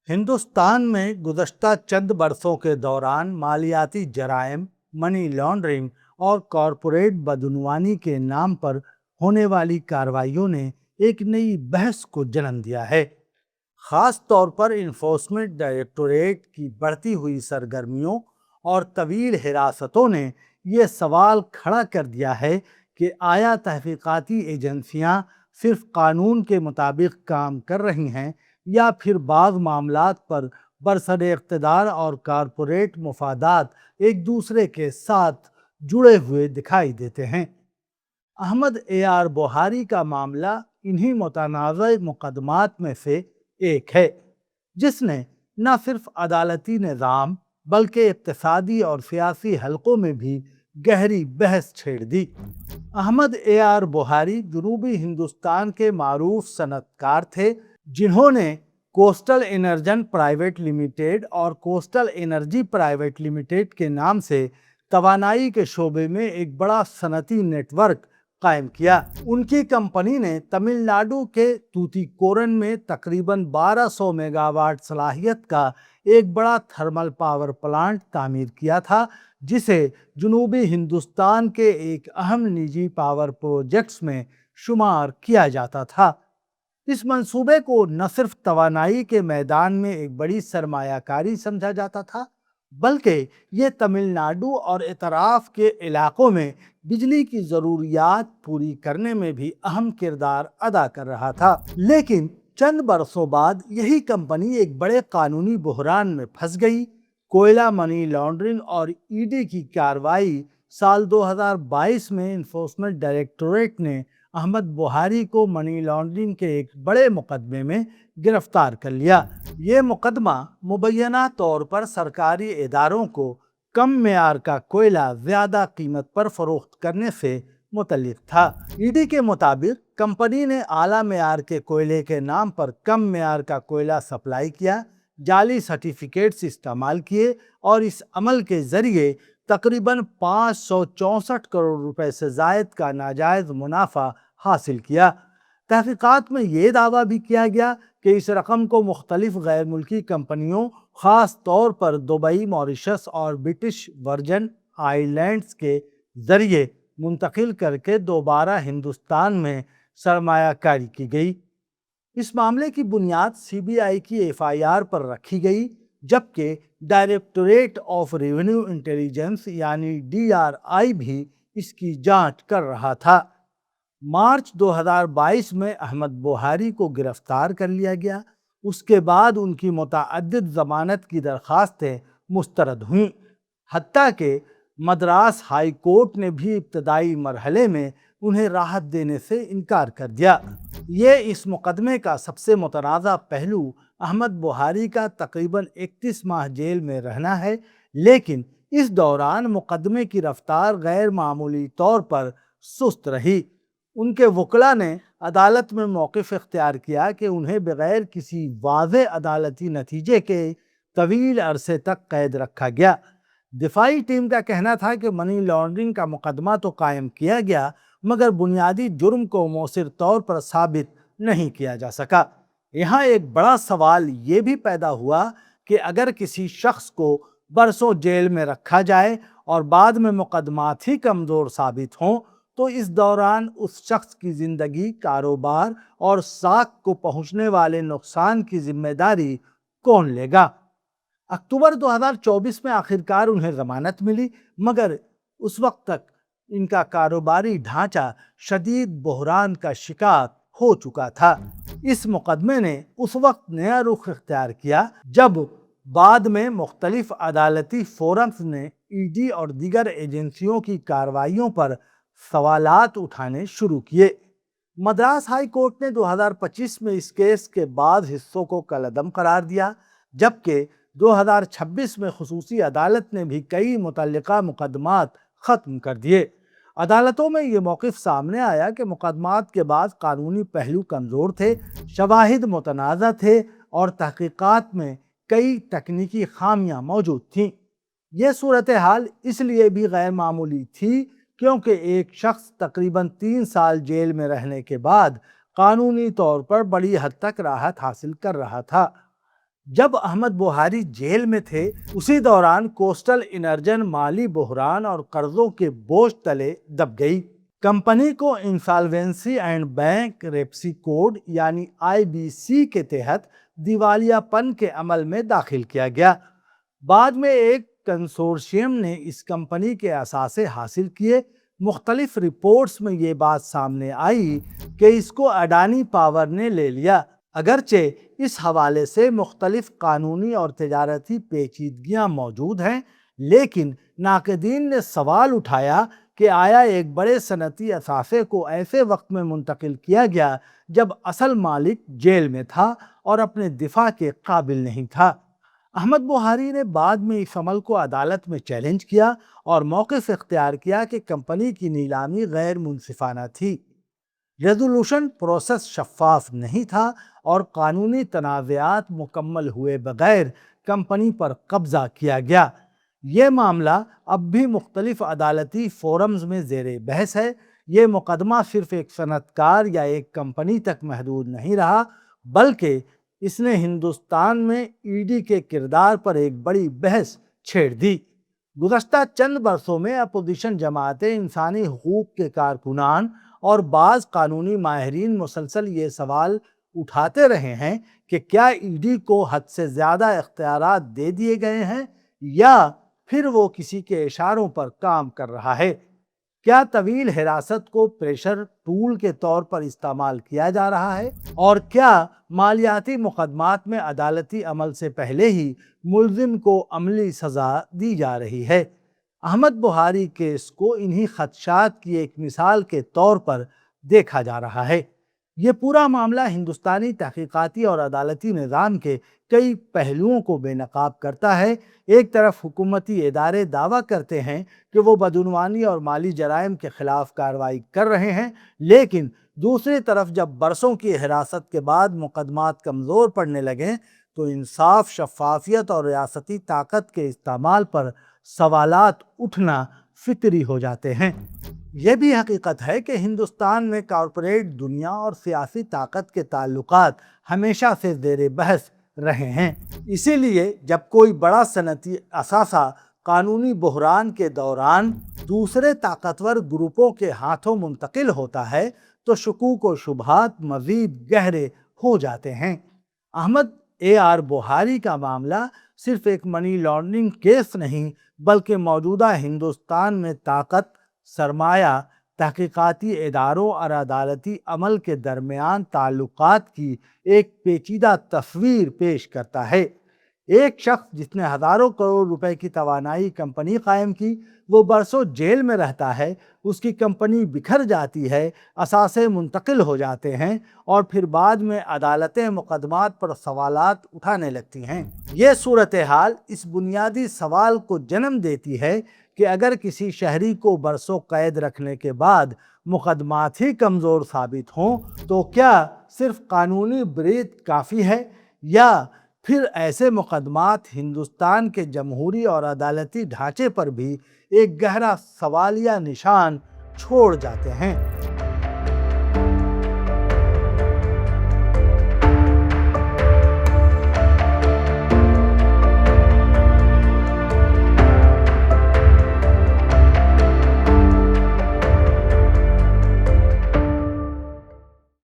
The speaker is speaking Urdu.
ہندوستان میں گزشتہ چند برسوں کے دوران مالیاتی جرائم، منی لانڈرنگ اور کارپوریٹ بدعنوانی کے نام پر ہونے والی کارروائیوں نے ایک نئی بحث کو جنم دیا ہے۔ خاص طور پر انفورسمنٹ ڈائریکٹوریٹ کی بڑھتی ہوئی سرگرمیوں اور طویل حراستوں نے یہ سوال کھڑا کر دیا ہے کہ آیا تحقیقاتی ایجنسیاں صرف قانون کے مطابق کام کر رہی ہیں یا پھر بعض معاملات پر برسر اقتدار اور کارپوریٹ مفادات ایک دوسرے کے ساتھ جڑے ہوئے دکھائی دیتے ہیں۔ احمد بوہاری کا معاملہ انہی متنازع مقدمات میں سے ایک ہے، جس نے نہ صرف عدالتی نظام بلکہ اقتصادی اور سیاسی حلقوں میں بھی گہری بحث چھیڑ دی۔ احمد بوہاری جنوبی ہندوستان کے معروف صنعت کار تھے، جنہوں نے کوسٹل انرجن پرائیویٹ لمیٹڈ اور کوسٹل انرجی پرائیویٹ لمیٹڈ کے نام سے توانائی کے شعبے میں ایک بڑا صنعتی نیٹ ورک قائم کیا۔ ان کی کمپنی نے تمل ناڈو کے توتیکورن میں تقریباً 1200 میگا واٹ صلاحیت کا ایک بڑا تھرمل پاور پلانٹ تعمیر کیا تھا، جسے جنوبی ہندوستان کے ایک اہم نجی پاور پروجیکٹس میں شمار کیا جاتا تھا۔ اس منصوبے کو نہ صرف توانائی کے میدان میں ایک بڑی سرمایہ کاری سمجھا جاتا تھا، بلکہ یہ تمل ناڈو اور اطراف کے علاقوں میں بجلی کی ضروریات پوری کرنے میں بھی اہم کردار ادا کر رہا تھا۔ لیکن چند برسوں بعد یہی کمپنی ایک بڑے قانونی بحران میں پھنس گئی۔ کوئلہ منی لانڈرنگ اور ای ڈی کی کارروائی سال 2022 میں انفورسمنٹ ڈائریکٹوریٹ نے احمد بوہاری کو منی لانڈرنگ کے ایک بڑے مقدمے میں گرفتار کر لیا۔ یہ مقدمہ مبینہ طور پر سرکاری اداروں کو کم معیار کا کوئلہ زیادہ قیمت پر فروخت کرنے سے متعلق تھا۔ ای ڈی کے مطابق کمپنی نے اعلیٰ معیار کے کوئلے کے نام پر کم معیار کا کوئلہ سپلائی کیا، جعلی سرٹیفکیٹس استعمال کیے اور اس عمل کے ذریعے تقریباً 564 کروڑ روپے سے زائد کا ناجائز منافع حاصل کیا۔ تحقیقات میں یہ دعویٰ بھی کیا گیا کہ اس رقم کو مختلف غیر ملکی کمپنیوں، خاص طور پر دبئی، موریشس اور برٹش ورجن آئی لینڈز کے ذریعے منتقل کر کے دوبارہ ہندوستان میں سرمایہ کاری کی گئی۔ اس معاملے کی بنیاد سی بی آئی کی ایف آئی آر پر رکھی گئی، جبکہ ڈائریکٹوریٹ آف ریونیو انٹیلیجنس یعنی DRI بھی اس کی جانچ کر رہا تھا۔ مارچ 2022 میں احمد بوہاری کو گرفتار کر لیا گیا۔ اس کے بعد ان کی متعدد ضمانت کی درخواستیں مسترد ہوئیں، حتیٰ کہ مدراس ہائی کورٹ نے بھی ابتدائی مرحلے میں انہیں راحت دینے سے انکار کر دیا۔ یہ اس مقدمے کا سب سے متنازع پہلو احمد بوہاری کا تقریباً 31 ماہ جیل میں رہنا ہے، لیکن اس دوران مقدمے کی رفتار غیر معمولی طور پر سست رہی۔ ان کے وکلاء نے عدالت میں موقف اختیار کیا کہ انہیں بغیر کسی واضح عدالتی نتیجے کے طویل عرصے تک قید رکھا گیا۔ دفاعی ٹیم کا کہنا تھا کہ منی لانڈرنگ کا مقدمہ تو قائم کیا گیا، مگر بنیادی جرم کو مؤثر طور پر ثابت نہیں کیا جا سکا۔ یہاں ایک بڑا سوال یہ بھی پیدا ہوا کہ اگر کسی شخص کو برسوں جیل میں رکھا جائے اور بعد میں مقدمات ہی کمزور ثابت ہوں تو اس دوران اس شخص کی زندگی، کاروبار اور ساکھ کو پہنچنے والے نقصان کی ذمہ داری کون لے گا؟ اکتوبر 2024 میں آخرکار انہیں ضمانت ملی، مگر اس وقت تک ان کا کاروباری ڈھانچہ شدید بحران کا شکار ہو چکا تھا۔ اس مقدمے نے اس وقت نیا رخ اختیار کیا جب بعد میں مختلف عدالتی فورمز نے ای ڈی اور دیگر ایجنسیوں کی کارروائیوں پر سوالات اٹھانے شروع کیے۔ مدراس ہائی کورٹ نے 2025 میں اس کیس کے بعض حصوں کو کالعدم قرار دیا، جبکہ 2026 میں خصوصی عدالت نے بھی کئی متعلقہ مقدمات ختم کر دیے۔ عدالتوں میں یہ موقف سامنے آیا کہ مقدمات کے بعد قانونی پہلو کمزور تھے، شواہد متنازع تھے اور تحقیقات میں کئی تکنیکی خامیاں موجود تھیں۔ یہ صورتحال اس لیے بھی غیر معمولی تھی کیونکہ ایک شخص تقریباً 3 سال جیل میں رہنے کے بعد قانونی طور پر بڑی حد تک راحت حاصل کر رہا تھا۔ جب احمد بخاری جیل میں تھے اسی دوران کوسٹل انرجن مالی بحران اور قرضوں کے بوجھ تلے دب گئی۔ کمپنی کو انسالوینسی اینڈ بینک ریپسی کوڈ یعنی IBC کے تحت دیوالیہ پن کے عمل میں داخل کیا گیا۔ بعد میں ایک کنسورشیم نے اس کمپنی کے اثاثے حاصل کیے۔ مختلف رپورٹس میں یہ بات سامنے آئی کہ اس کو اڈانی پاور نے لے لیا۔ اگرچہ اس حوالے سے مختلف قانونی اور تجارتی پیچیدگیاں موجود ہیں، لیکن ناقدین نے سوال اٹھایا کہ آیا ایک بڑے صنعتی اثاثے کو ایسے وقت میں منتقل کیا گیا جب اصل مالک جیل میں تھا اور اپنے دفاع کے قابل نہیں تھا۔ احمد بخاری نے بعد میں اس عمل کو عدالت میں چیلنج کیا اور موقف اختیار کیا کہ کمپنی کی نیلامی غیر منصفانہ تھی۔ ریزولوشن پروسیس شفاف نہیں تھا اور قانونی تنازعات مکمل ہوئے بغیر کمپنی پر قبضہ کیا گیا۔ یہ معاملہ اب بھی مختلف عدالتی فورمز میں زیر بحث ہے۔ یہ مقدمہ صرف ایک صنعت کار یا ایک کمپنی تک محدود نہیں رہا، بلکہ اس نے ہندوستان میں ED کے کردار پر ایک بڑی بحث چھیڑ دی۔ گزشتہ چند برسوں میں اپوزیشن جماعتیں، انسانی حقوق کے کارکنان اور بعض قانونی ماہرین مسلسل یہ سوال اٹھاتے رہے ہیں کہ کیا ED کو حد سے زیادہ اختیارات دے دیے گئے ہیں یا پھر وہ کسی کے اشاروں پر کام کر رہا ہے؟ کیا طویل حراست کو پریشر ٹول کے طور پر استعمال کیا جا رہا ہے؟ اور کیا مالیاتی مقدمات میں عدالتی عمل سے پہلے ہی ملزم کو عملی سزا دی جا رہی ہے؟ احمد بخاری کیس کو انہی خدشات کی ایک مثال کے طور پر دیکھا جا رہا ہے۔ یہ پورا معاملہ ہندوستانی تحقیقاتی اور عدالتی نظام کے کئی پہلوؤں کو بے نقاب کرتا ہے۔ ایک طرف حکومتی ادارے دعویٰ کرتے ہیں کہ وہ بدعنوانی اور مالی جرائم کے خلاف کارروائی کر رہے ہیں، لیکن دوسری طرف جب برسوں کی حراست کے بعد مقدمات کمزور پڑنے لگیں تو انصاف، شفافیت اور ریاستی طاقت کے استعمال پر سوالات اٹھنا فطری ہو جاتے ہیں۔ یہ بھی حقیقت ہے کہ ہندوستان میں کارپوریٹ دنیا اور سیاسی طاقت کے تعلقات ہمیشہ سے زیر بحث رہے ہیں۔ اسی لیے جب کوئی بڑا صنعتی اثاثہ قانونی بحران کے دوران دوسرے طاقتور گروپوں کے ہاتھوں منتقل ہوتا ہے تو شکوک و شبہات مزید گہرے ہو جاتے ہیں۔ احمد بخاری کا معاملہ صرف ایک منی لانڈرنگ کیس نہیں، بلکہ موجودہ ہندوستان میں طاقت، سرمایہ، تحقیقاتی اداروں اور عدالتی عمل کے درمیان تعلقات کی ایک پیچیدہ تصویر پیش کرتا ہے۔ ایک شخص جس نے ہزاروں کروڑ روپے کی توانائی کمپنی قائم کی، وہ برسوں جیل میں رہتا ہے، اس کی کمپنی بکھر جاتی ہے، اثاثے منتقل ہو جاتے ہیں اور پھر بعد میں عدالتیں مقدمات پر سوالات اٹھانے لگتی ہیں۔ یہ صورتحال اس بنیادی سوال کو جنم دیتی ہے کہ اگر کسی شہری کو برسوں قید رکھنے کے بعد مقدمات ہی کمزور ثابت ہوں تو کیا صرف قانونی بریت کافی ہے، یا پھر ایسے مقدمات ہندوستان کے جمہوری اور عدالتی ڈھانچے پر بھی ایک گہرا سوالیہ نشان چھوڑ جاتے ہیں؟